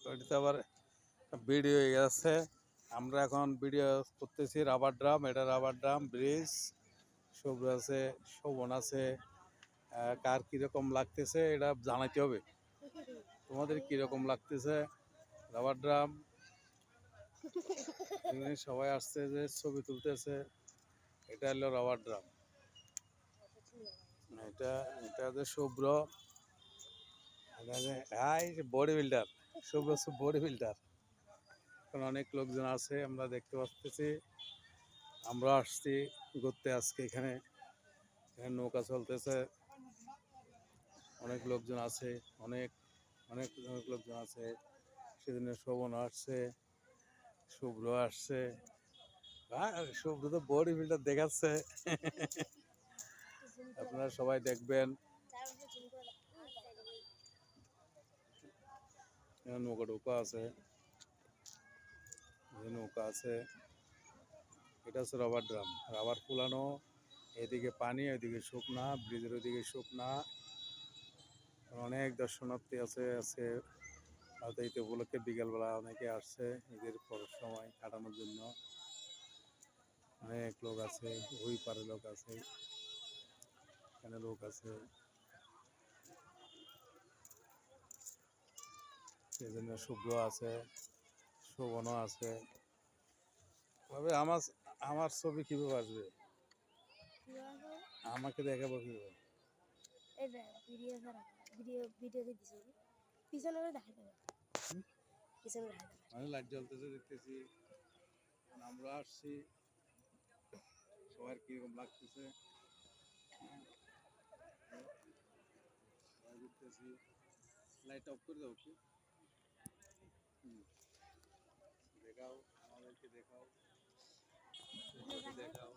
ওইটাতে আবার ভিডিও হয়ে গেছে। আমরা এখন ভিডিও করতেছি রাবার ড্রাম, এটা রাবার ড্রাম ব্রিজ। শুভ্র আছে, শোভন আছে। কার কীরকম লাগতেছে এটা জানাইতে হবে। তোমাদের কীরকম লাগতেছে রাবার ড্রাম? এখানে সবাই আসছে যে ছবি তুলতেছে। এটা হলো রাবার ড্রাম। এটা এটা হচ্ছে শুভ্র, হাই বডি বিল্ডার। শুভ্র হচ্ছে বডি বিল্ডার। এখন অনেক লোকজন আছে, আমরা দেখতে পাচ্ছি। আমরা আসছি ঘুরতে আজকে এখানে। এখানে নৌকা চলতেছে, অনেক লোকজন আছে, অনেক অনেক অনেক লোকজন আছে। সেদিনে শোভন আসছে, শুভ্র আসছে। শুভ্র তো বডি বিল্ডার দেখাচ্ছে। আপনারা সবাই দেখবেন। নৌকা টোকা আছে, নৌকা আছে। এটা হচ্ছে রাবার ড্রাম, রাবার ফুলানো। এদিকে পানি, ওইদিকে শুকনা, ব্রিজের ওইদিকে শুকনা। অনেক দর্শনার্থী আছে আছে হয়তো ঈদ উপলক্ষে বিকেলবেলা অনেকে আসছে ঈদের পরের সময় কাটানোর জন্য। অনেক লোক আছে, ওই পারে লোক আছে, এখানে লোক আছে। সেজন্য শুভ্র আছে, শোভনও আছে। তবে আমার আমার ছবি কিভাবে আসবে? আমাকে দেখাবো কিভাবে? মানে লাইট জ্বলতেছে দেখতেছি। আমরা আসছি, সবার কিরকম লাগতেছে দেখতেছি। লাইট অফ করে দাও কি? দেখাও, আমাদেরকে দেখাও, দেখাও।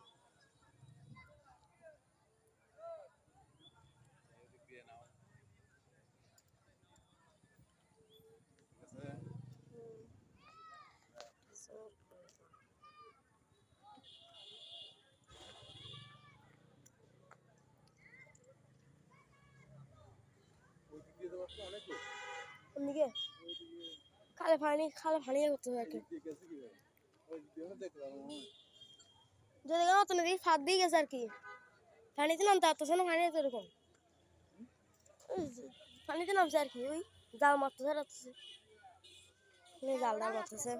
দিয়ে নাও, ঠিক আছে। খালে পানি করতে থাকে যদি মতো নাকি ফাঁদ দিয়ে গেছে আর কি। পানিতে নামতে আসতেছে না, পানি আছে এরকম পানিতে নামছে আর কি। ওই জাল মারতে ছাড়াচ্ছে, জালটা মারতেছে।